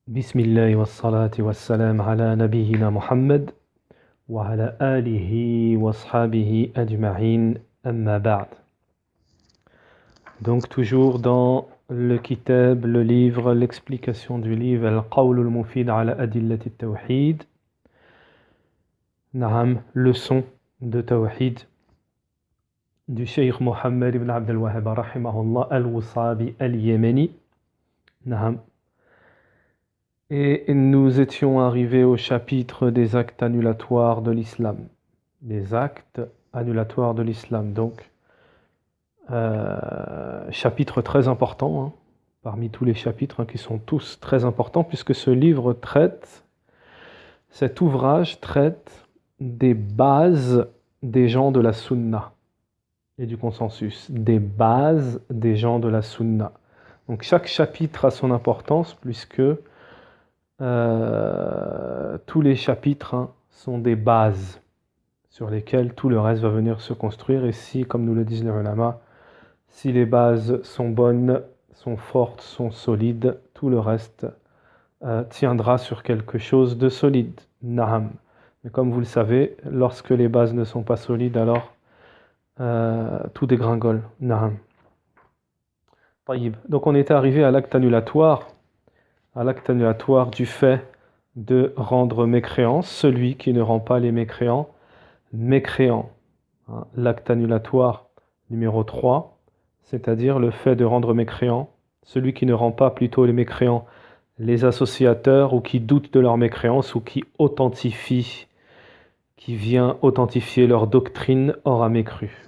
Bismillah wa salati wa salam ala nabiyyina Muhammad wa ala alihi wa ashabihi ajma'in amma ba'd. Donc toujours dans le kitab, le livre, l'explication du livre Al-Qawl al-Mufid ala adillati al-Tawhid. Naam, leçon de Tawhid du Cheikh Mohammed ibn Abd al-Wahhab rahimahullah al-Wasabi al-Yémeni. Naam. Et nous étions arrivés au chapitre des actes annulatoires de l'islam. Les actes annulatoires de l'islam. Donc, chapitre très important, hein, parmi tous les chapitres qui sont tous très importants, puisque ce livre traite, cet ouvrage traite des bases des gens de la sunna et du consensus. Des bases des gens de la sunna. Donc, chaque chapitre a son importance, puisque tous les chapitres sont des bases sur lesquelles tout le reste va venir se construire. Et si, comme nous le disent les ulama, si les bases sont bonnes, sont fortes, sont solides, tout le reste tiendra sur quelque chose de solide. Naham. Mais comme vous le savez, lorsque les bases ne sont pas solides, alors tout dégringole. Naham. Donc on était arrivé à l'acte annulatoire du fait de rendre mécréant celui qui ne rend pas les mécréants mécréants. L'acte annulatoire numéro 3, c'est-à-dire le fait de rendre mécréant celui qui ne rend pas plutôt les mécréants les associateurs ou qui doutent de leur mécréance ou qui authentifie, qui vient authentifier leur doctrine aura mécru.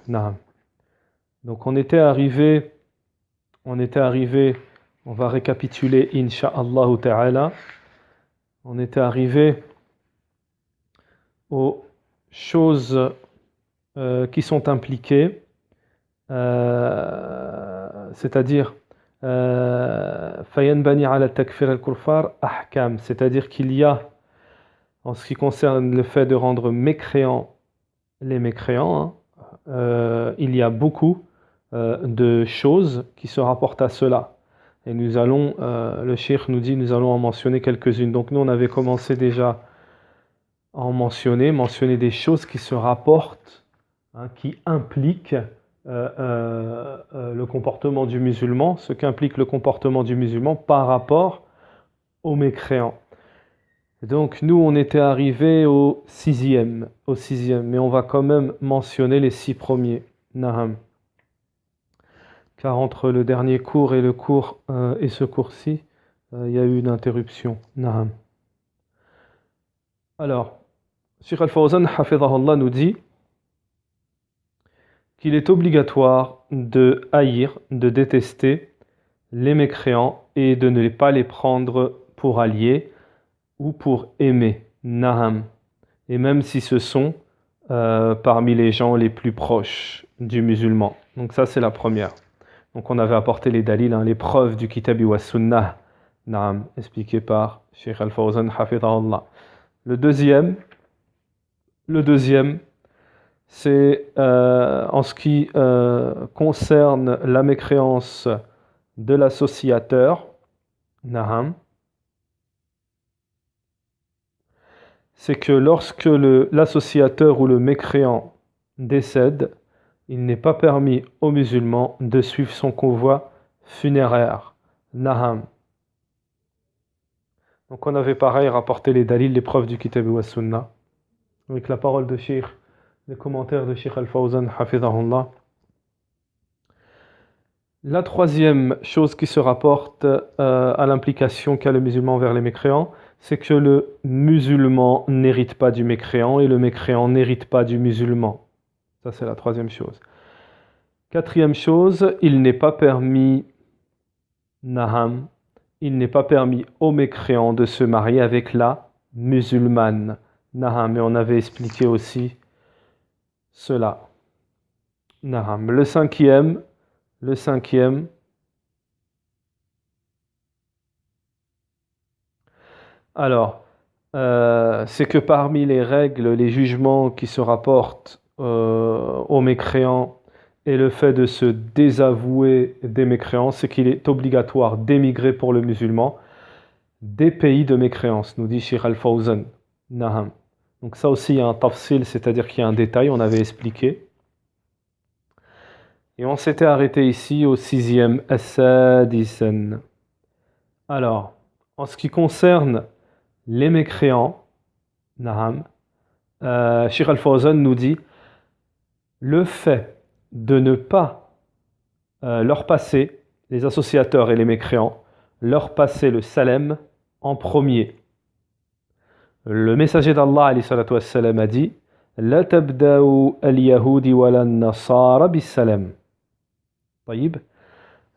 Donc on était arrivé, on va récapituler, insha'Allah ta'ala. On était arrivé aux choses qui sont impliquées, c'est-à-dire fayanbani ala takfir al-kuffar ahkam, c'est-à-dire qu'il y a, en ce qui concerne le fait de rendre mécréants les mécréants, il y a beaucoup de choses qui se rapportent à cela. Et nous allons, le cheikh nous dit, nous allons en mentionner quelques-unes. Donc nous, on avait commencé déjà à en mentionner des choses qui se rapportent, qui impliquent le comportement du musulman, ce qu'implique le comportement du musulman par rapport aux mécréants. Donc nous, on était arrivé au sixième, mais on va quand même mentionner les 6 premiers. Naham. Car entre le dernier cours et le cours et ce cours-ci, il y a eu une interruption. Naham. Alors, Cheikh Al-Fawzan hafidhahullah nous dit qu'il est obligatoire de haïr, de détester les mécréants et de ne pas les prendre pour alliés ou pour aimer. Naham. Et même si ce sont parmi les gens les plus proches du musulman. Donc ça, c'est la première. Donc on avait apporté les dalils, les preuves du Kitabi wa Sunnah, expliqué par Cheikh Al-Fawzan hafidhahullah. Le deuxième, c'est en ce qui concerne la mécréance de l'associateur, c'est que lorsque l'associateur ou le mécréant décède, il n'est pas permis aux musulmans de suivre son convoi funéraire. Naham. Donc on avait pareil rapporté les dalils, les preuves du Kitab wa Sunnah, avec la parole de Cheikh, les commentaires de Cheikh Al-Fawzan, hafidhahullah. La troisième chose qui se rapporte à l'implication qu'a le musulman vers les mécréants, c'est que le musulman n'hérite pas du mécréant et le mécréant n'hérite pas du musulman. Ça, c'est la troisième chose. Quatrième chose, il n'est pas permis, il n'est pas permis aux mécréants de se marier avec la musulmane. Mais on avait expliqué aussi cela. Le cinquième, alors, c'est que parmi les règles, les jugements qui se rapportent aux mécréants et le fait de se désavouer des mécréants, c'est qu'il est obligatoire d'émigrer pour le musulman des pays de mécréance, nous dit Sheikh Al-Fawzan. Naham. Donc ça aussi, il y a un tafsil, c'est-à-dire qu'il y a un détail, on avait expliqué. Et on s'était arrêté ici au 6e As-Sadisan. Alors, en ce qui concerne les mécréants, Naham, Sheikh Al-Fawzan nous dit le fait de ne pas leur passer, les associateurs et les mécréants, leur passer le salem en premier. Le messager d'Allah alayhi salatu wassalam, a dit La tabda'u al-yahudi wa lan-nasara bis-salam. طيب.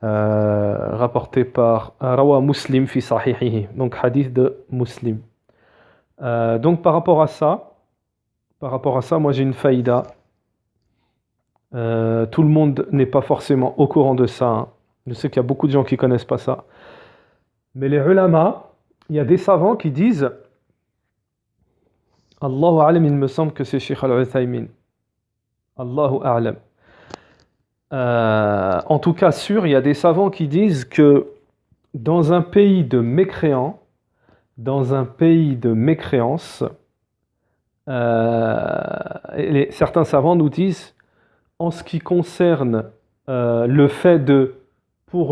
Rapporté par Rawa Muslim fi sahihihi, donc hadith de Muslim. Donc par rapport à ça, moi j'ai une faïda. Tout le monde n'est pas forcément au courant de ça, hein. Je sais qu'il y a beaucoup de gens qui ne connaissent pas ça. Mais les ulama, il y a des savants qui disent, Allahu a'lam, il me semble que c'est Sheikh Al-Uthaymin. Allahu a'lam. En tout cas sûr, il y a des savants qui disent que dans un pays de mécréants, dans un pays de mécréance, certains savants nous disent, en ce qui concerne pour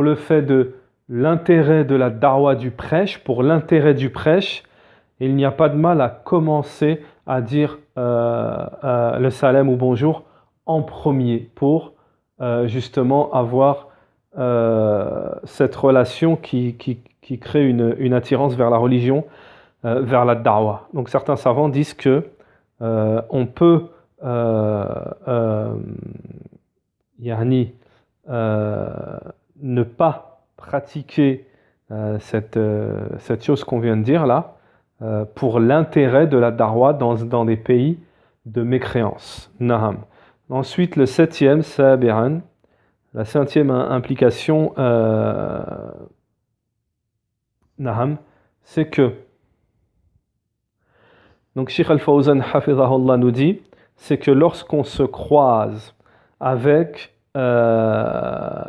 le fait de l'intérêt de la da'wa du prêche, pour l'intérêt du prêche, il n'y a pas de mal à commencer à dire le salam ou bonjour en premier pour justement avoir cette relation qui crée une attirance vers la religion, vers la da'wa. Donc certains savants disent que on peut ne pas pratiquer cette chose qu'on vient de dire là pour l'intérêt de la da'wa dans des pays de mécréance. Naham. Ensuite, le septième, sabi'an, la septième implication, naham, c'est que, donc Sheikh Al-Fawzan hafizahullah nous dit, c'est que lorsqu'on se croise avec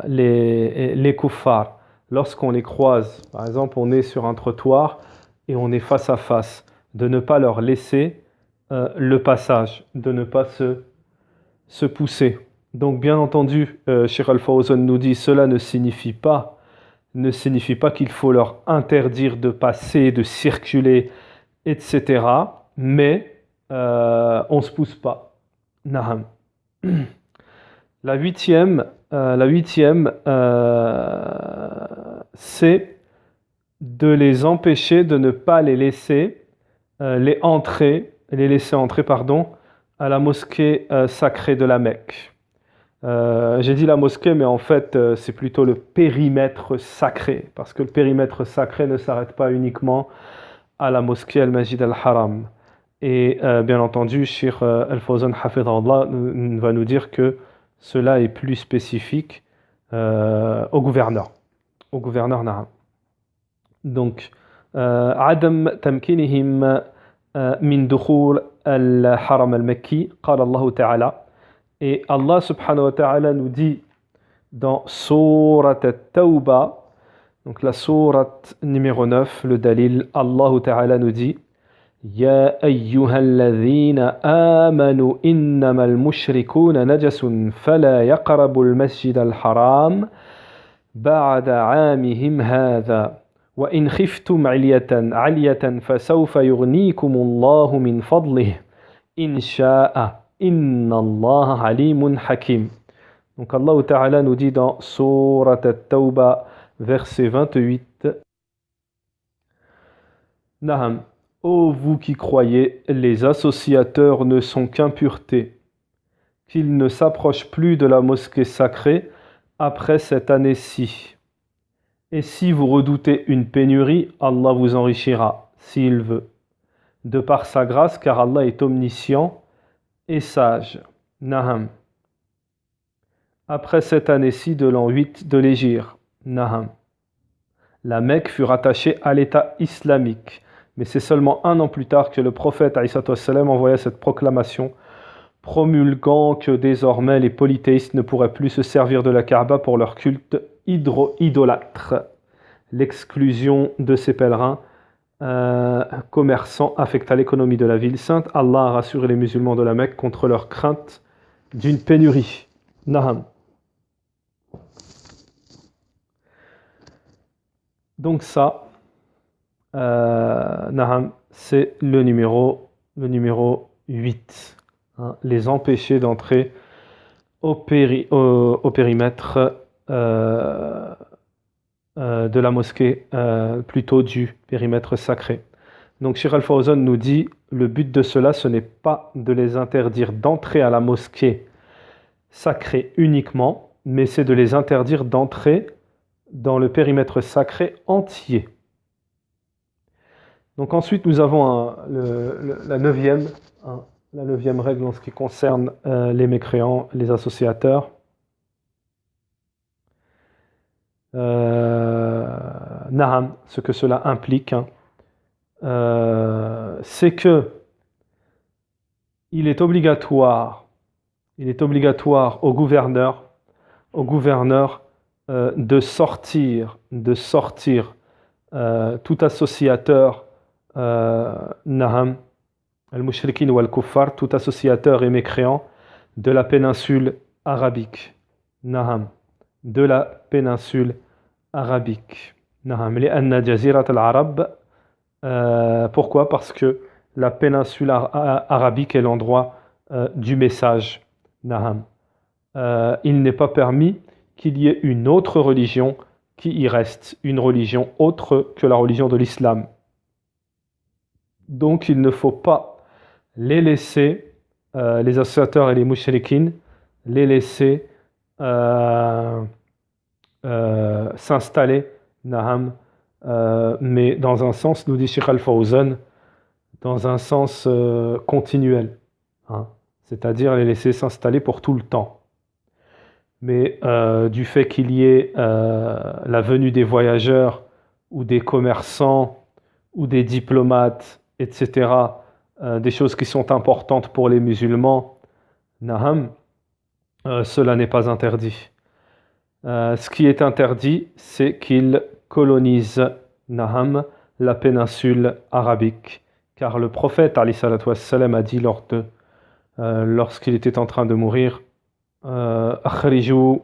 les kuffars, lorsqu'on les croise, par exemple on est sur un trottoir et on est face à face, de ne pas leur laisser le passage, de ne pas se pousser. Donc bien entendu, Sheikh Al-Fawzan nous dit, cela ne signifie pas qu'il faut leur interdire de passer, de circuler, etc. Mais on ne se pousse pas. Naham. La huitième, c'est de les empêcher de ne pas les laisser les laisser entrer à la mosquée sacrée de la Mecque. J'ai dit la mosquée, mais en fait c'est plutôt le périmètre sacré, parce que le périmètre sacré ne s'arrête pas uniquement à la mosquée Al-Masjid Al-Haram. Et bien entendu, Sheikh Al-Fawzan hafidhahullah va nous dire que cela est plus spécifique au gouverneur. Au gouverneur Naham. Donc, عدم تمكينهم من دخول الحرم المكي قال الله تعالى. Et Allah subhanahu wa ta'ala nous dit dans Surat At-Tawbah, donc la sourate numéro 9, le dalil, Allah ta'ala nous dit يا أيها الذين آمنوا إنما المشركون نجس فلا يقربوا المسجد الحرام بعد عامهم هذا وإن خفتم علية فسوف يغنيكم الله من فضله إن شاء إن الله عليم حكيم. Donc Allah Ta'ala nous dit dans Surat At-Tawbah, verset 28, Naham. Ô vous qui croyez, les associateurs ne sont qu'impureté, qu'ils ne s'approchent plus de la mosquée sacrée après cette année-ci. Et si vous redoutez une pénurie, Allah vous enrichira, s'il veut, de par sa grâce, car Allah est omniscient et sage. Naham. Après cette année-ci de l'an 8 de l'Hégire, Naham. La Mecque fut rattachée à l'État islamique. Mais c'est seulement un an plus tard que le prophète alayhi salatu wassalam envoya cette proclamation promulguant que désormais les polythéistes ne pourraient plus se servir de la Kaaba pour leur culte idolâtre. L'exclusion de ces pèlerins commerçants affecta l'économie de la ville sainte. Allah a rassuré les musulmans de la Mecque contre leur crainte d'une pénurie. Naham. Donc ça, Naham, c'est le numéro 8. Hein, les empêcher d'entrer au périmètre de la mosquée, plutôt du périmètre sacré. Donc Cheikh Al-Fawzan nous dit, le but de cela, ce n'est pas de les interdire d'entrer à la mosquée sacrée uniquement, mais c'est de les interdire d'entrer dans le périmètre sacré entier. Donc ensuite, nous avons la neuvième règle en ce qui concerne les mécréants, les associateurs. Naham, ce que cela implique, c'est que il est obligatoire au gouverneur de sortir tout associateur Naham, al-mushrikin ou al-kuffar, tout associateur et mécréant de la péninsule arabique. Naham, de la péninsule arabique. Naham, li'anna jazirat al-arab. Pourquoi? Parce que la péninsule arabique est l'endroit du message. Naham. Il n'est pas permis qu'il y ait une autre religion qui y reste, une religion autre que la religion de l'islam. Donc il ne faut pas les laisser, les associateurs et les mushrikines, les laisser s'installer, Naham, mais dans un sens, nous dit Cheikh Al-Fawzan, dans un sens continuel, hein, c'est-à-dire les laisser s'installer pour tout le temps. Mais du fait qu'il y ait la venue des voyageurs ou des commerçants ou des diplomates, etc., des choses qui sont importantes pour les musulmans, Naham, cela n'est pas interdit. Ce qui est interdit, c'est qu'ils colonisent, Naham, la péninsule arabique. Car le prophète Ali salatu wassalam a dit lorsqu'il était en train de mourir, Akhriju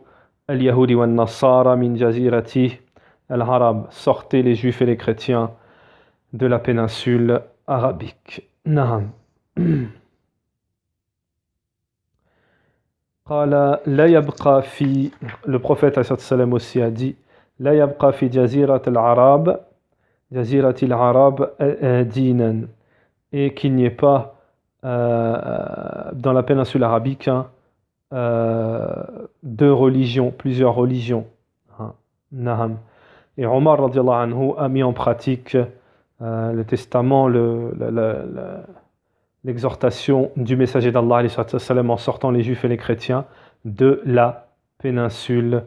al-Yahudi wa al-Nassara min jazirati al-Arab, sortez les juifs et les chrétiens de la péninsule arabique. Naham. Le prophète aussi a dit, La yabqa fi jazirat al-Arab, jazirati al-Arab dinan, et qu'il n'y ait pas dans la péninsule arabique plusieurs religions. Naham. Et Omar radiallahu anhu a mis en pratique le testament, l'exhortation du messager d'Allah en sortant les juifs et les chrétiens de la péninsule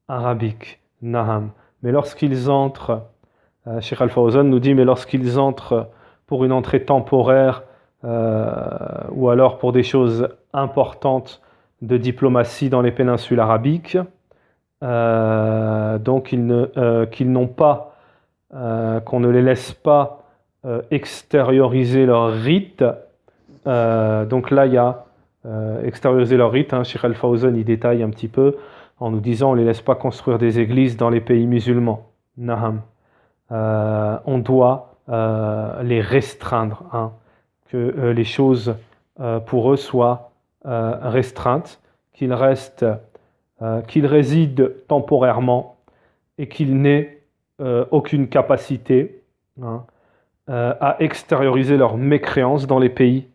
arabique. Naham. Mais lorsqu'ils entrent, Cheikh Al-Fawzan nous dit, mais lorsqu'ils entrent pour une entrée temporaire ou alors pour des choses importantes de diplomatie dans les péninsules arabiques, donc qu'ils n'ont pas, qu'on ne les laisse pas extérioriser leur rite. Donc là, il y a extérioriser leur rite. Cheikh Al-Fawzan y détaille un petit peu en nous disant on ne les laisse pas construire des églises dans les pays musulmans. Naham. On doit les restreindre, hein, que les choses pour eux soient restreintes, qu'ils résident temporairement et qu'ils n'aient aucune capacité, hein, à extérioriser leur mécréance dans les pays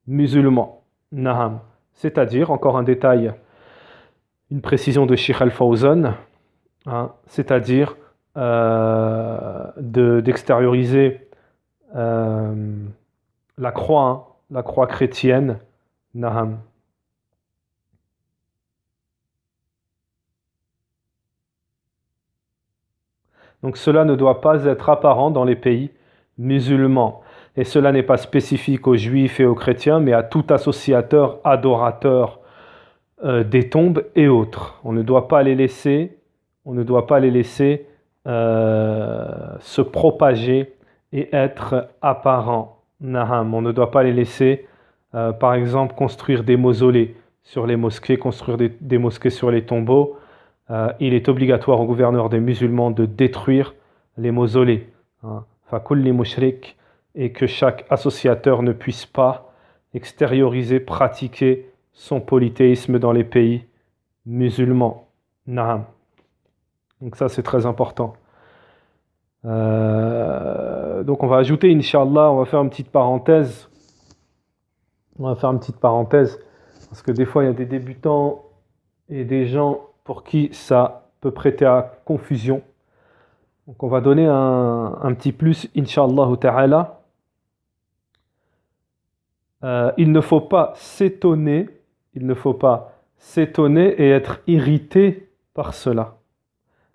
musulmans. Naham. C'est-à-dire, encore un détail, une précision de Cheikh Al-Fawzan, hein, c'est-à-dire d'extérioriser la croix chrétienne. Naham. Donc cela ne doit pas être apparent dans les pays musulmans. Et cela n'est pas spécifique aux juifs et aux chrétiens, mais à tout associateur, adorateur des tombes et autres. On ne doit pas les laisser, se propager et être apparents. Naham. On ne doit pas les laisser, par exemple, construire des mausolées sur les mosquées, construire des mosquées sur les tombeaux. Il est obligatoire au gouverneur des musulmans de détruire les mausolées. Fakulli mushrik, et que chaque associateur ne puisse pas extérioriser, pratiquer son polythéisme dans les pays musulmans. Naham. Donc ça c'est très important. Donc on va ajouter, Inch'Allah, on va faire une petite parenthèse. Parce que des fois il y a des débutants et des gens pour qui ça peut prêter à confusion. Donc on va donner un petit plus, Inch'Allah ta'ala. Il ne faut pas s'étonner et être irrité par cela.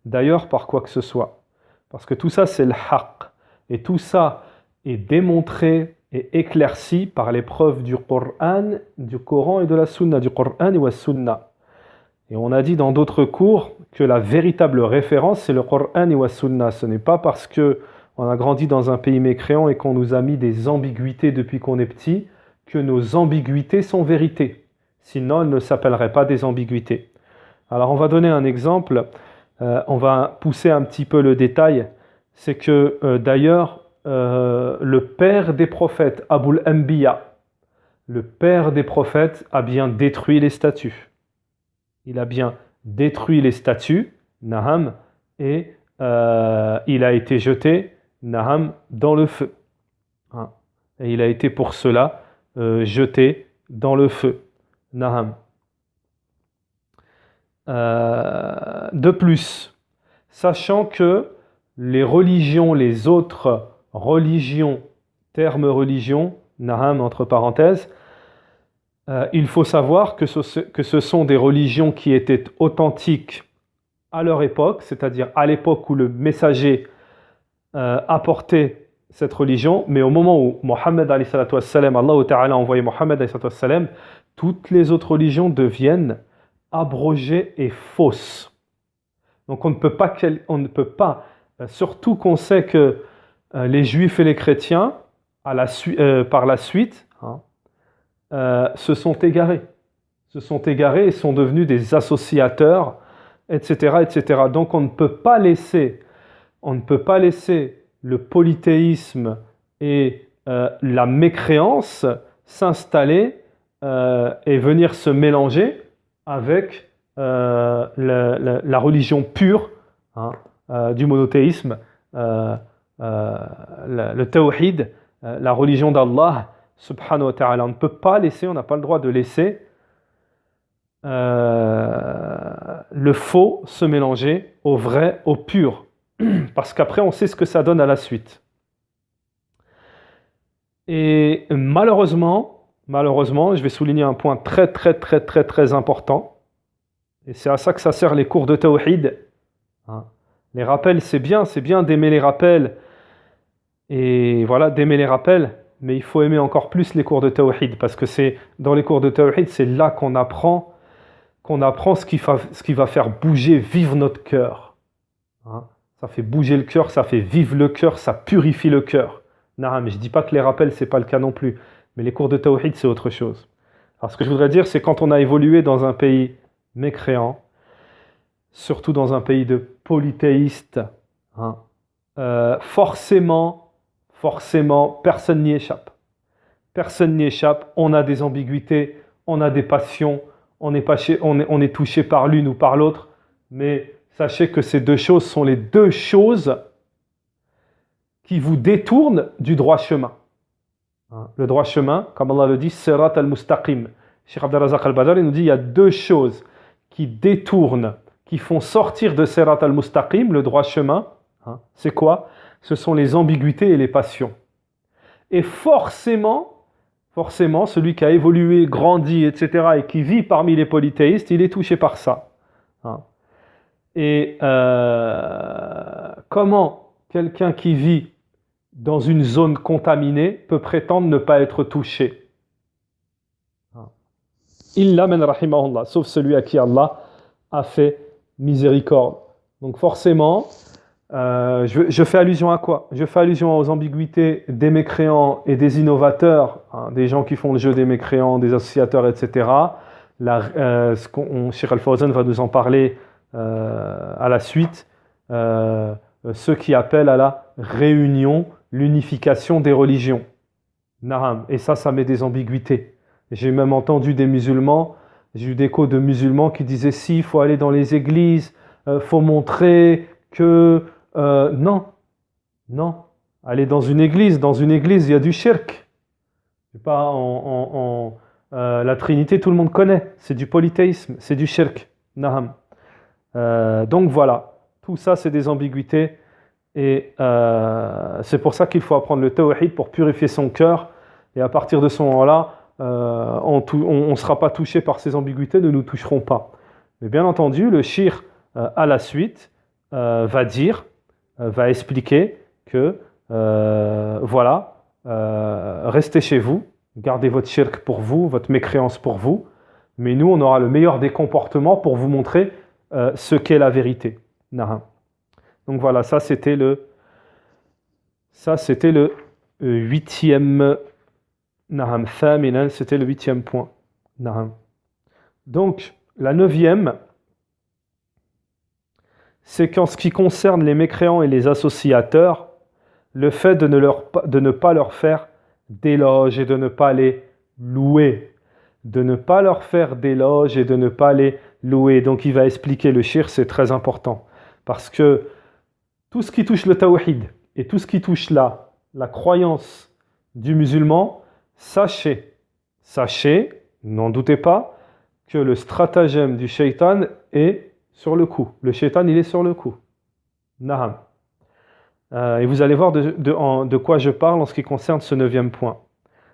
D'ailleurs, par quoi que ce soit. Parce que tout ça, c'est le haqq. Et tout ça est démontré et éclairci par les preuves du Coran et de la Sunna, du Coran et de la Sunna. Et on a dit dans d'autres cours que la véritable référence, c'est le Coran et la Sunna. Ce n'est pas parce qu'on a grandi dans un pays mécréant et qu'on nous a mis des ambiguïtés depuis qu'on est petit que nos ambiguïtés sont vérités. Sinon, elles ne s'appelleraient pas des ambiguïtés. Alors, on va donner un exemple. On va pousser un petit peu le détail. C'est que, d'ailleurs, le père des prophètes, Abul Anbiya, le père des prophètes a bien détruit les statues. Il a bien détruit les statues, Naham, et il a été jeté, Naham, dans le feu. Et il a été pour cela jeté dans le feu. Naham. De plus, sachant que les religions, les autres religions, terme religion, Naham entre parenthèses, il faut savoir que ce sont des religions qui étaient authentiques à leur époque, c'est-à-dire à l'époque où le messager apportait cette religion, mais au moment où Mohammed Allah Ta'ala a envoyé Mohammed, toutes les autres religions deviennent abrogées et fausses. Donc on ne peut pas, surtout qu'on sait que les juifs et les chrétiens, par la suite, se sont égarés et sont devenus des associateurs, etc., etc. Donc on ne peut pas laisser le polythéisme et la mécréance s'installer et venir se mélanger avec la religion pure du monothéisme, le tawhid, la religion d'Allah subhanahu wa ta'ala. On ne peut pas laisser, on n'a pas le droit de laisser le faux se mélanger au vrai, au pur. Parce qu'après, on sait ce que ça donne à la suite. Et malheureusement, je vais souligner un point très, très, très, très, très important. Et c'est à ça que ça sert les cours de tawhid. Les rappels, c'est bien d'aimer les rappels. Et voilà, d'aimer les rappels. Mais il faut aimer encore plus les cours de tawhid. Parce que c'est dans les cours de tawhid, c'est là qu'on apprend ce qui va faire bouger, vivre notre cœur. Ça fait bouger le cœur, ça fait vivre le cœur, ça purifie le cœur. Non, mais je ne dis pas que les rappels, ce n'est pas le cas non plus. Mais les cours de tawhid, c'est autre chose. Alors ce que je voudrais dire, c'est quand on a évolué dans un pays mécréant, surtout dans un pays de polythéistes, forcément, personne n'y échappe. Personne n'y échappe, on a des ambiguïtés, on a des passions, on est touché par l'une ou par l'autre, mais sachez que ces deux choses sont les deux choses qui vous détournent du droit chemin. Le droit chemin, comme Allah le dit, Sirat al-Mustaqim. Cheikh Abd al-Razak al-Badr nous dit il y a deux choses qui détournent, qui font sortir de Sirat al-Mustaqim, le droit chemin. C'est quoi? Ce sont les ambiguïtés et les passions. Et forcément, celui qui a évolué, grandi, etc., et qui vit parmi les polythéistes, il est touché par ça. Et comment quelqu'un qui vit dans une zone contaminée peut prétendre ne pas être touché. Illa man rahimahullah, sauf celui à qui Allah a fait miséricorde. Donc forcément, je fais allusion à quoi? Je fais allusion aux ambiguïtés des mécréants et des innovateurs, des gens qui font le jeu des mécréants, des associateurs, etc. Cheikh Al-Fawzan va nous en parler à la suite. Ceux qui appellent à la réunion, l'unification des religions. Naham. Et ça met des ambiguïtés. J'ai même entendu des musulmans, j'ai eu des échos de musulmans qui disaient si, il faut aller dans les églises, faut montrer que... non, aller dans une église, il y a du shirk. C'est pas la Trinité, tout le monde connaît, c'est du polythéisme, c'est du shirk. Naham. Donc voilà, tout ça c'est des ambiguïtés et c'est pour ça qu'il faut apprendre le tawhid pour purifier son cœur et à partir de ce moment-là, on ne sera pas touché par ces ambiguïtés, ne nous toucheront pas. Mais bien entendu, le shir à la suite va expliquer que voilà, restez chez vous, gardez votre shirk pour vous, votre mécréance pour vous, mais nous on aura le meilleur des comportements pour vous montrer ce qu'est la vérité. Naham. Donc voilà, ça c'était le 8e. Naham. Thaminan, c'était le 8e point. Naham. Donc la 9e, c'est qu'en ce qui concerne les mécréants et les associateurs, le fait de ne pas leur faire d'éloges et de ne pas les louer. De ne pas leur faire d'éloges et de ne pas les louer. Donc il va expliquer le shirk, c'est très important. Parce que tout ce qui touche le tawhid et tout ce qui touche la croyance du musulman, sachez, n'en doutez pas, que le stratagème du shaitan est sur le coup. Le shaitan, il est sur le coup. Naham. Et vous allez voir de quoi je parle en ce qui concerne ce 9e point.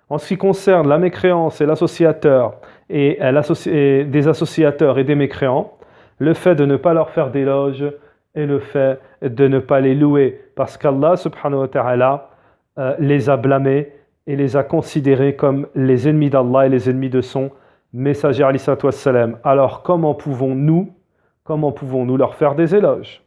En ce qui concerne la mécréance et l'associateur, et des associateurs et des mécréants, le fait de ne pas leur faire d'éloges et le fait de ne pas les louer, parce qu'Allah subhanahu wa ta'ala les a blâmés et les a considérés comme les ennemis d'Allah et les ennemis de son messager alayhi salatu wassalam. Alors comment pouvons-nous leur faire des éloges,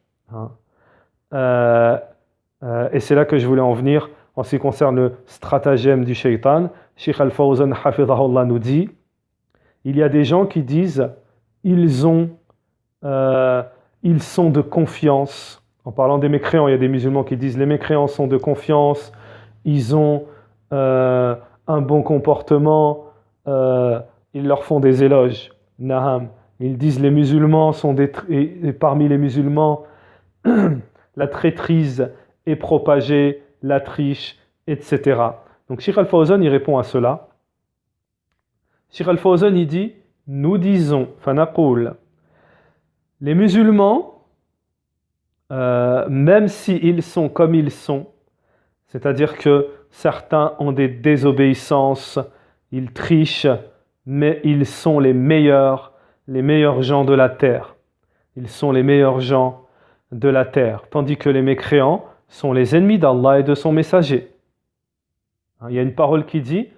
et c'est là que je voulais en venir en ce qui concerne le stratagème du shaitan. Cheikh Al-Fawzan hafidhahullah nous dit, il y a des gens qui disent ils sont de confiance. En parlant des mécréants, il y a des musulmans qui disent les mécréants sont de confiance, ils ont un bon comportement, ils leur font des éloges. Naham. Ils disent les musulmans sont et parmi les musulmans, la traîtrise est propagée, la triche, etc. Donc Cheikh Al-Fawzan il répond à cela. Cheikh Al-Fawzan il dit, nous disons, fanaqoul, les musulmans, même s'ils sont comme ils sont, c'est-à-dire que certains ont des désobéissances, ils trichent, mais ils sont les meilleurs gens de la terre. Ils sont les meilleurs gens de la terre, tandis que les mécréants sont les ennemis d'Allah et de son messager. Il y a une parole qui dit,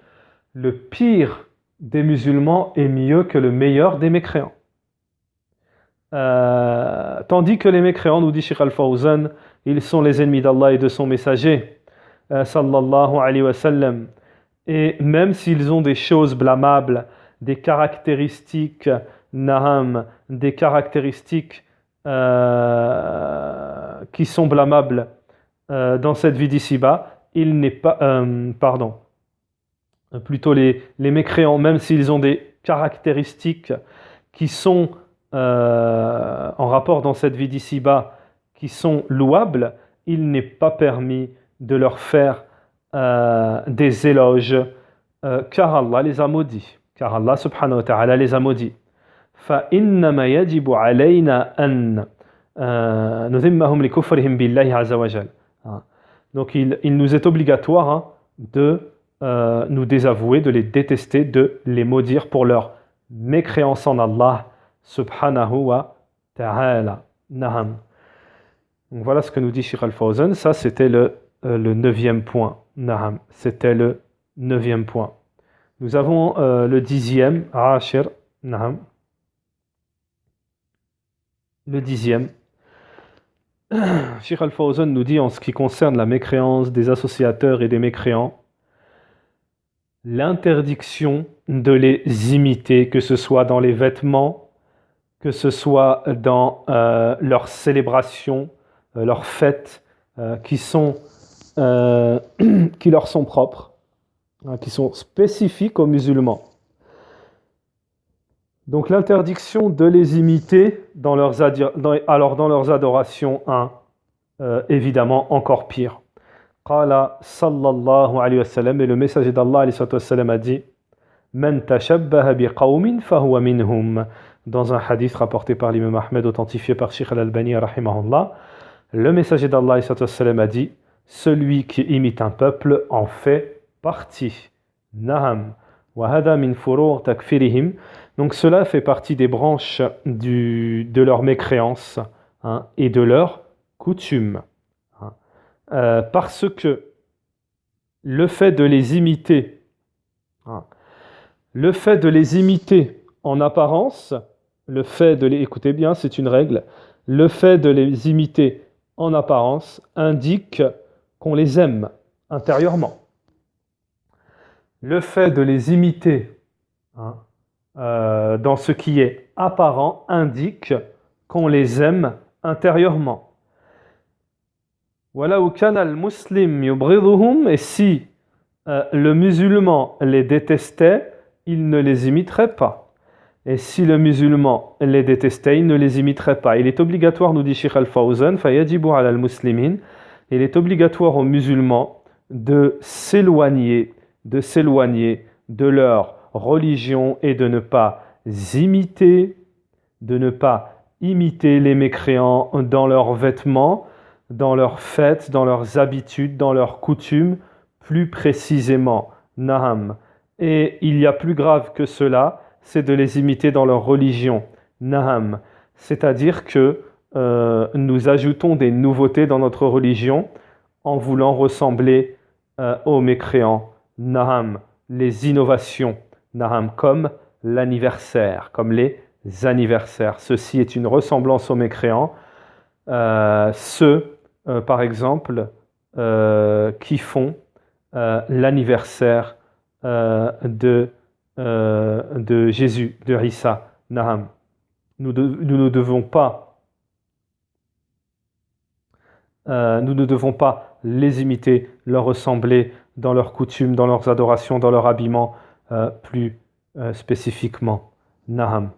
le pire des musulmans est mieux que le meilleur des mécréants. Tandis que les mécréants, nous dit Cheikh Al-Fawzan, ils sont les ennemis d'Allah et de son messager, sallallahu alayhi wa sallam. Et même s'ils ont des choses blâmables, des caractéristiques, des caractéristiques qui sont blâmables dans cette vie d'ici-bas, il n'est pas, plutôt les mécréants, même s'ils ont des caractéristiques qui sont en rapport dans cette vie d'ici-bas, qui sont louables, il n'est pas permis de leur faire des éloges, car Allah les a maudits, car Allah subhanahu wa ta'ala les a maudits. فإنما يجب علينا أن نذمهم لكفرهم بالله عز وجل. Donc il nous est obligatoire de nous désavouer, de les détester, de les maudire pour leur mécréance en Allah subhanahu wa ta'ala. Naham. Donc voilà ce que nous dit Cheikh Al-Fawzan. Ça c'était le le 9e point. Naham, c'était le 9e point. Nous avons le 10e, Ashir, Naham. Le 10e. Cheikh Al-Fawzan nous dit en ce qui concerne la mécréance des associateurs et des mécréants, l'interdiction de les imiter, que ce soit dans les vêtements, que ce soit dans leurs célébrations, leurs fêtes qui leur sont propres, qui sont spécifiques aux musulmans. Donc l'interdiction de les imiter dans leurs adorations, évidemment encore pire. Qala sallallahu alayhi wa sallam, et le messager d'Allah alayhi wa sallam a dit Man tashabbaha bi qawmin fahuwa minhum. Dans un hadith rapporté par l'imam Ahmed, authentifié par Sheikh Al-Albani rahimahullah, le messager d'Allah alayhi wa sallam a dit celui qui imite un peuple en fait partie. Naham. Wa hada min furu' takfirihim. Donc cela fait partie des branches de leur mécréance et de leur coutume. Parce que le fait de les imiter, en apparence, écoutez bien, c'est une règle, le fait de les imiter en apparence indique qu'on les aime intérieurement. Le fait de les imiter dans ce qui est apparent indique qu'on les aime intérieurement. Et si le musulman les détestait, il ne les imiterait pas. Et si le musulman les détestait, il ne les imiterait pas. Il est obligatoire, nous dit Cheikh Al-Fawzan, il est obligatoire aux musulmans de s'éloigner de leur religion et de ne pas imiter les mécréants dans leurs vêtements, dans leurs fêtes, dans leurs habitudes, dans leurs coutumes, plus précisément. Naham. Et il y a plus grave que cela, c'est de les imiter dans leur religion. Naham. C'est-à-dire que nous ajoutons des nouveautés dans notre religion en voulant ressembler aux mécréants. Naham. Les innovations. Naham, comme l'anniversaire, comme les anniversaires. Ceci est une ressemblance aux mécréants. Par exemple, qui font l'anniversaire de Jésus, de Isa. Naham. Nous ne devons pas les imiter, leur ressembler dans leurs coutumes, dans leurs adorations, dans leur habillement, plus spécifiquement. Naham.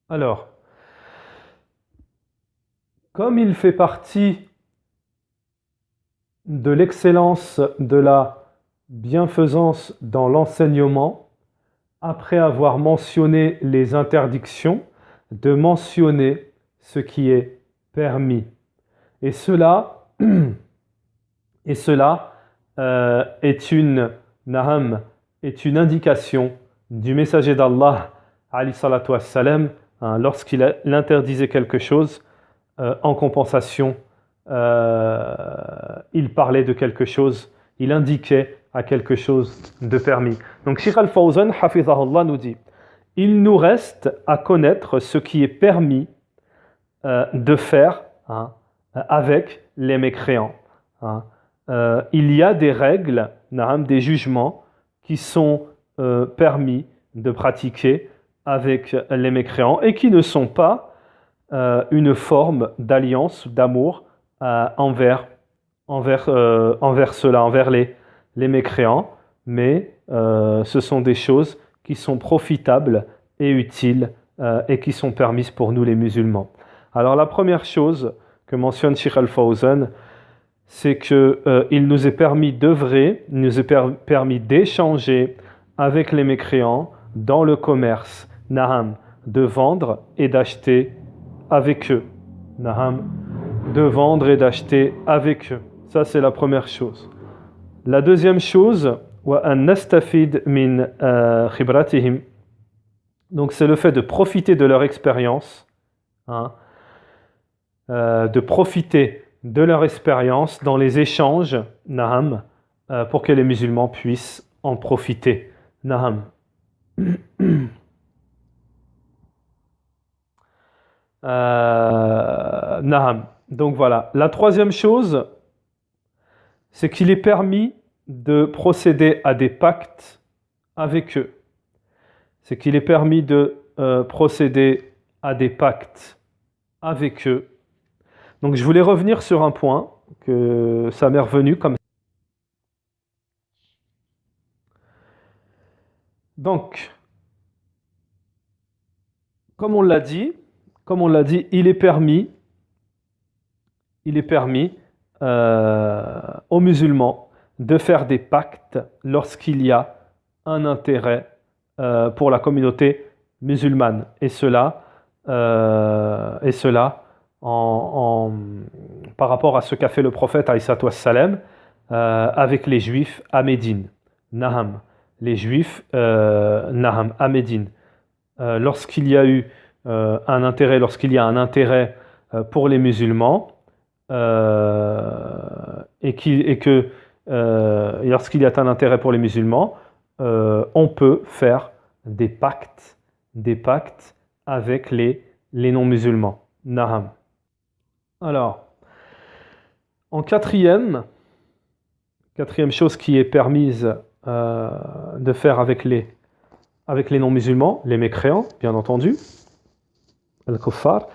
Alors, comme il fait partie de l'excellence de la bienfaisance dans l'enseignement, après avoir mentionné les interdictions, de mentionner ce qui est permis. Et cela est une indication du messager d'Allah, alayhi salatu wassalam, lorsqu'il interdisait quelque chose, en compensation, il parlait de quelque chose, il indiquait à quelque chose de permis. Donc Cheikh Al-Fawzan, hafizahullah, nous dit il nous reste à connaître ce qui est permis de faire avec les mécréants. Il y a des règles, des jugements qui sont permis de pratiquer avec les mécréants et qui ne sont pas une forme d'alliance, d'amour envers cela, envers les mécréants, mais ce sont des choses qui sont profitables et utiles et qui sont permises pour nous les musulmans. Alors la première chose que mentionne Cheikh Al-Fawzan, c'est qu'il nous est permis d'œuvrer, il nous est permis d'échanger avec les mécréants dans le commerce, naham, de vendre et d'acheter avec eux. Naham, de vendre et d'acheter avec eux. Ça, c'est la première chose. La deuxième chose, وَأَنْ نَسْتَفِيدْ مِنْ خِبْرَتِهِمْ. Donc, c'est le fait de profiter de leur expérience, de profiter de leur expérience dans les échanges, naham, pour que les musulmans puissent en profiter. Naham. Naham. Donc voilà. La troisième chose, c'est qu'il est permis de procéder à des pactes avec eux. C'est qu'il est permis de procéder à des pactes avec eux. Donc je voulais revenir sur un point que ça m'est revenu comme ça. Donc, comme on l'a dit, il est permis aux musulmans de faire des pactes lorsqu'il y a un intérêt pour la communauté musulmane. Et cela par rapport à ce qu'a fait le prophète alayhi wassalam, avec les juifs à Médine. Naham. Les juifs Naham, à Médine. Lorsqu'il y a eu un intérêt, pour les musulmans, lorsqu'il y a un intérêt pour les musulmans, on peut faire des pactes avec les non-musulmans. Naham. Alors, en quatrième chose qui est permise de faire avec les non-musulmans, les mécréants, bien entendu, al-kuffar,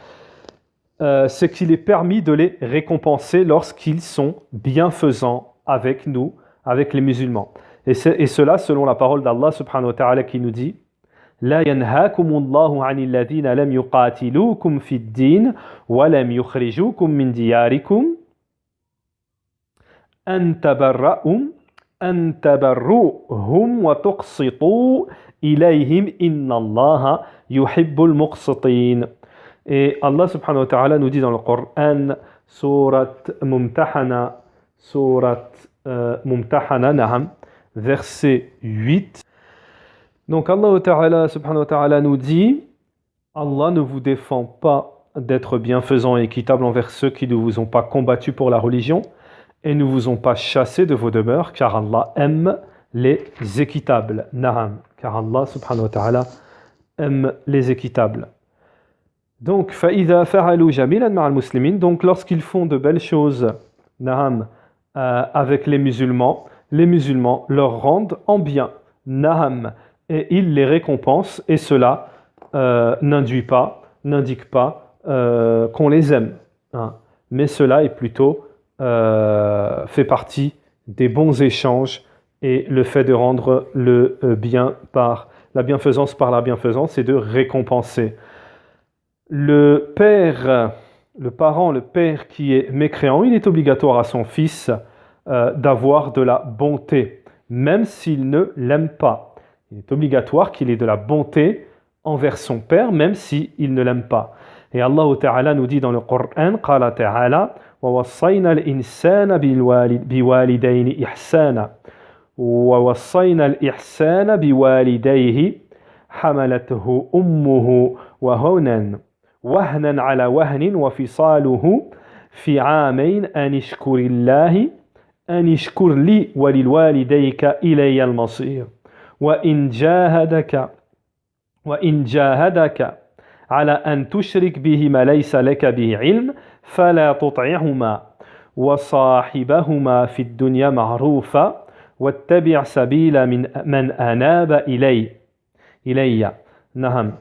c'est qu'il est permis de les récompenser lorsqu'ils sont bienfaisants avec nous, avec les musulmans. Et cela selon la parole d'Allah subhanahu wa ta'ala qui nous dit لا ينهاكم الله عن الذين لم يقاتلوكم في الدين ولم يخرجوكم من دياركم أن تبروهم وتقسطوا إليهم إن الله يحب المقسطين. Et Allah subhanahu wa ta'ala nous dit dans le Coran, sourate Mumtahana, naham, verset 8. Donc Allah subhanahu wa ta'ala nous dit, Allah ne vous défend pas d'être bienfaisant et équitable envers ceux qui ne vous ont pas combattu pour la religion et ne vous ont pas chassé de vos demeures, car Allah aime les équitables. Naham, car Allah subhanahu wa ta'ala aime les équitables. Donc, فَإِذَا فَعَلُوا جَمِيلًا مَعَ الْمُسْلِمِينَ, donc lorsqu'ils font de belles choses, naham, avec les musulmans leur rendent en bien, naham, et ils les récompensent, et cela n'indique pas qu'on les aime, hein, mais cela est plutôt fait partie des bons échanges, et le fait de rendre le bien par la bienfaisance c'est de récompenser. Le père qui est mécréant, il est obligatoire à son fils d'avoir de la bonté, même s'il ne l'aime pas. Il est obligatoire qu'il ait de la bonté envers son père, même s'il ne l'aime pas. Et Allah Ta'ala nous dit dans le Coran, قال تعالى ووصينا الإنسان بوالدين إحسانا ووصينا الإحسان بوالديه حملته أمه وهنا على وهن وفصاله في عامين أن اشكر لي ولوالديك إلي المصير وإن جاهدك على أن تشرك به ما ليس لك به علم فلا تطعهما وصاحبهما في الدنيا معروفا واتبع سبيل من أناب إلي. Naham.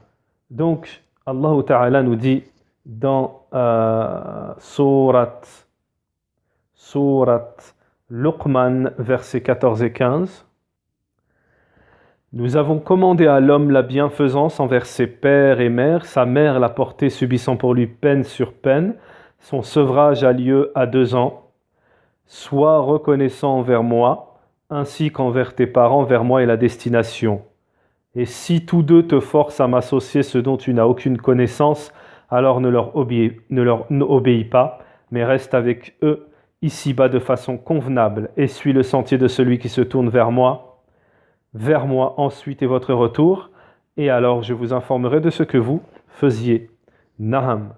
Donc, Allah Ta'ala nous dit dans sourate Luqman, versets 14 et 15, nous avons commandé à l'homme la bienfaisance envers ses pères et mères, sa mère l'a porté subissant pour lui peine sur peine, son sevrage a lieu à 2 ans. Sois reconnaissant envers moi, ainsi qu'envers tes parents, vers moi est la destination. Et si tous deux te forcent à m'associer ce dont tu n'as aucune connaissance, alors ne leur obéis pas, mais reste avec eux ici-bas de façon convenable, et suis le sentier de celui qui se tourne vers moi ensuite est votre retour, et alors je vous informerai de ce que vous faisiez. Naham.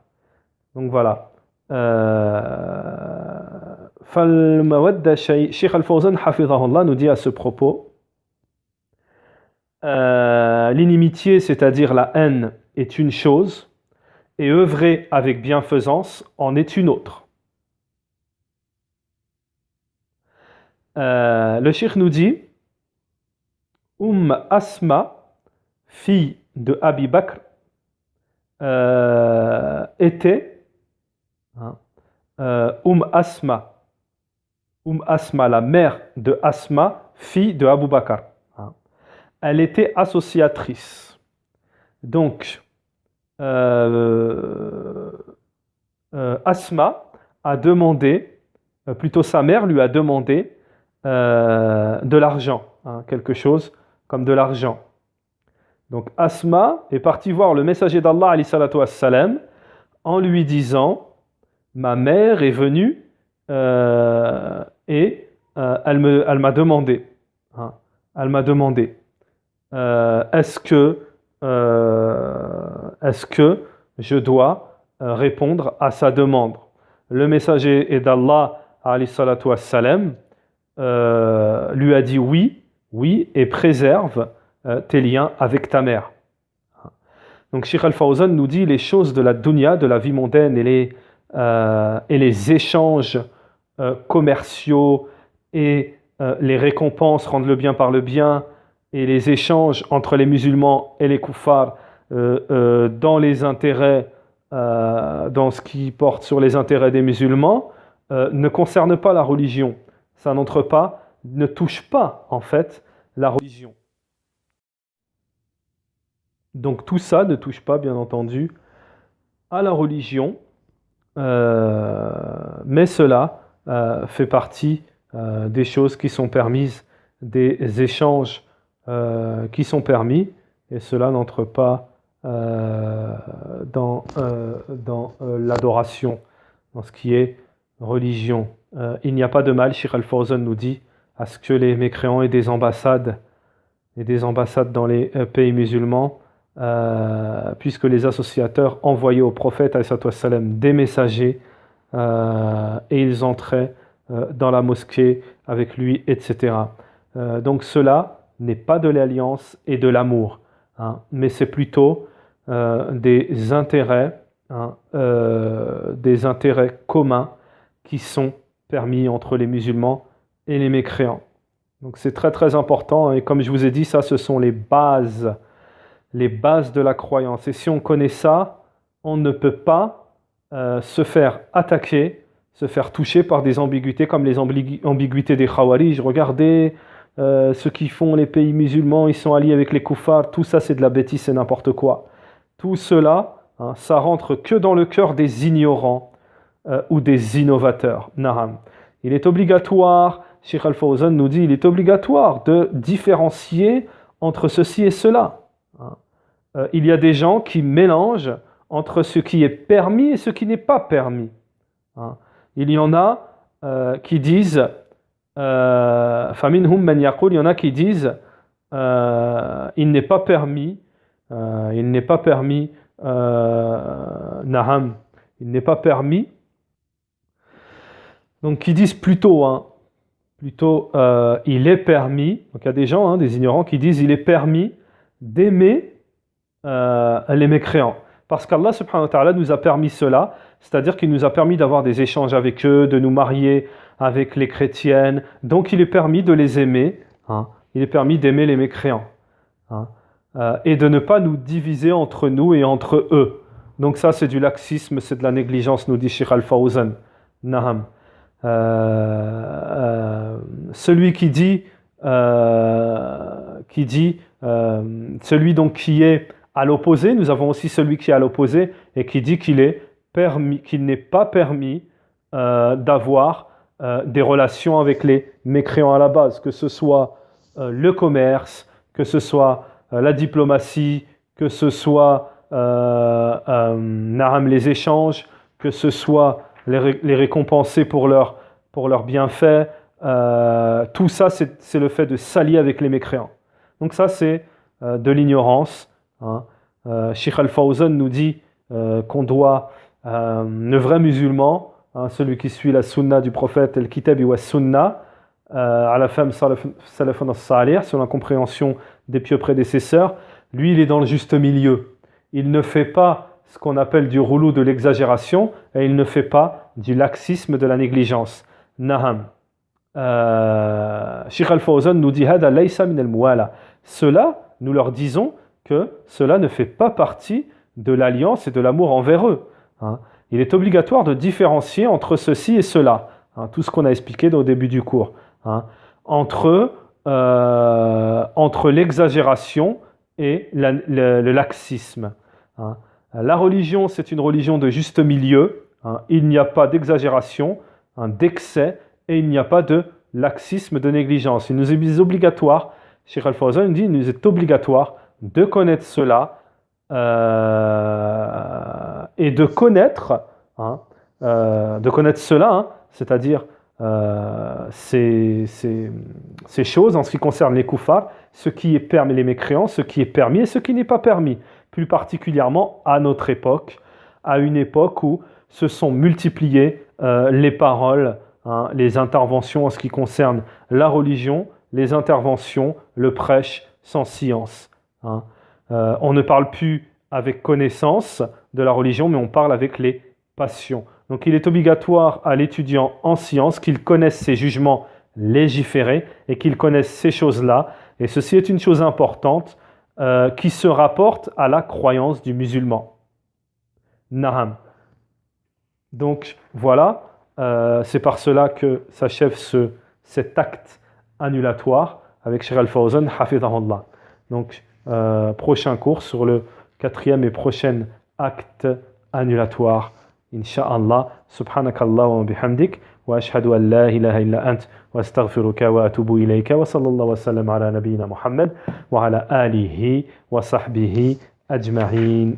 Donc voilà. Sheikh Al-Fawzan hafidhahullah nous dit à ce propos, l'inimitié, c'est-à-dire la haine, est une chose, et œuvrer avec bienfaisance en est une autre. Le Cheikh nous dit, Asma, fille de Abi Bakr, était Asma, la mère de Asma, fille de Abu Bakr. Elle était associatrice. Donc, Asma a demandé, plutôt sa mère lui a demandé de l'argent, quelque chose comme de l'argent. Donc Asma est partie voir le messager d'Allah alayhi salatu wassalam, en lui disant, ma mère est venue et elle m'a demandé, est-ce que je dois répondre à sa demande? Le messager d'Allah alayhi salatu wassalam lui a dit oui, et préserve tes liens avec ta mère. Donc Sheikh Al-Fawzan nous dit les choses de la dunya, de la vie mondaine et les échanges commerciaux et les récompenses, rendre le bien par le bien, et les échanges entre les musulmans et les kuffars dans les intérêts, dans ce qui porte sur les intérêts des musulmans, ne concernent pas la religion. Ça ne touche pas en fait la religion. Donc tout ça ne touche pas, bien entendu, à la religion, mais cela fait partie des choses qui sont permises, des échanges qui sont permis, et cela n'entre pas dans l'adoration, dans ce qui est religion. Il n'y a pas de mal, Sheikh Al-Fawzan nous dit, à ce que les mécréants aient des ambassades dans les pays musulmans, puisque les associateurs envoyaient au prophète des messagers et ils entraient dans la mosquée avec lui, etc. Donc cela n'est pas de l'alliance et de l'amour, mais c'est plutôt des intérêts communs qui sont permis entre les musulmans et les mécréants. Donc c'est très très important, et comme je vous ai dit, ça ce sont les bases de la croyance. Et si on connaît ça, on ne peut pas se faire attaquer, se faire toucher par des ambiguïtés comme les ambiguïtés des Khawarij. Regardez ce qu'ils font les pays musulmans, ils sont alliés avec les kuffars, tout ça c'est de la bêtise, c'est n'importe quoi. Tout cela, ça rentre que dans le cœur des ignorants ou des innovateurs. Naham. Il est obligatoire, Sheikh Al-Fawzan nous dit, il est obligatoire de différencier entre ceci et cela. Il y a des gens qui mélangent entre ce qui est permis et ce qui n'est pas permis. Il y en a qui disent, faminhum man yaqul, il y en a qui disent, il n'est pas permis, naham, il n'est pas permis. Donc qui disent plutôt, il est permis. Donc il y a des gens, des ignorants, qui disent il est permis d'aimer les mécréants. Parce qu'Allah subhanahu wa ta'ala nous a permis cela, c'est-à-dire qu'il nous a permis d'avoir des échanges avec eux, de nous marier avec les chrétiennes. Donc il est permis de les aimer, il est permis d'aimer les mécréants. Et de ne pas nous diviser entre nous et entre eux. Donc ça c'est du laxisme, c'est de la négligence, nous dit Sheikh Al-Fawzan. Naham. Celui qui dit celui donc qui est à l'opposé, nous avons aussi celui qui est à l'opposé et qui dit qu'il n'est pas permis d'avoir des relations avec les mécréants à la base, que ce soit le commerce, que ce soit la diplomatie, que ce soit les échanges, que ce soit les récompenser pour leurs bienfaits. Tout ça, c'est le fait de s'allier avec les mécréants. Donc ça, c'est de l'ignorance. Sheikh Al-Fawzan nous dit qu'on doit, le vrai musulman, hein, celui qui suit la sunna du prophète, el kitabi wa sunna, à la femme salafun as-salih, sur la compréhension des pieux prédécesseurs, lui il est dans le juste milieu. Il ne fait pas ce qu'on appelle du roulou, de l'exagération, et il ne fait pas du laxisme, de la négligence. Naham. Sheikh Al-Fawzan nous dit hada laysa min al-muwala. Cela, nous leur disons que cela ne fait pas partie de l'alliance et de l'amour envers eux. Hein. Il est obligatoire de différencier entre ceci et cela. Hein, tout ce qu'on a expliqué au début du cours. Hein, entre l'exagération et le laxisme. Hein. La religion, c'est une religion de juste milieu. Hein. Il n'y a pas d'exagération, hein, d'excès, et il n'y a pas de laxisme, de négligence. Il nous est obligatoire, Cheikh Al-Fawzan dit, il nous est obligatoire de connaître cela et de connaître cela, hein, c'est-à-dire ces choses en ce qui concerne les koufars, ce qui est permis, les mécréants, ce qui est permis et ce qui n'est pas permis, plus particulièrement à notre époque, à une époque où se sont multipliées les paroles, hein, les interventions en ce qui concerne la religion, les interventions, le prêche sans science. Hein. On ne parle plus avec connaissance de la religion, mais on parle avec les passions. Donc il est obligatoire à l'étudiant en sciences qu'il connaisse ses jugements légiférés et qu'il connaisse ces choses-là. Et ceci est une chose importante qui se rapporte à la croyance du musulman. Naham. Donc voilà, c'est par cela que s'achève cet acte annulatoire avec Cheikh Al-Fawzan, hafidhahullah. Donc prochain cours sur le 4e et prochain acte annulatoire. Inch'Allah, subhanakallah wa bihamdik, wa ashhadu an la ilaha illa ant, wa astaghfiruka wa atubu ilayka, wa sallallahu wa sallam ala nabiyyina Muhammad, wa ala alihi wa sahbihi ajma'in.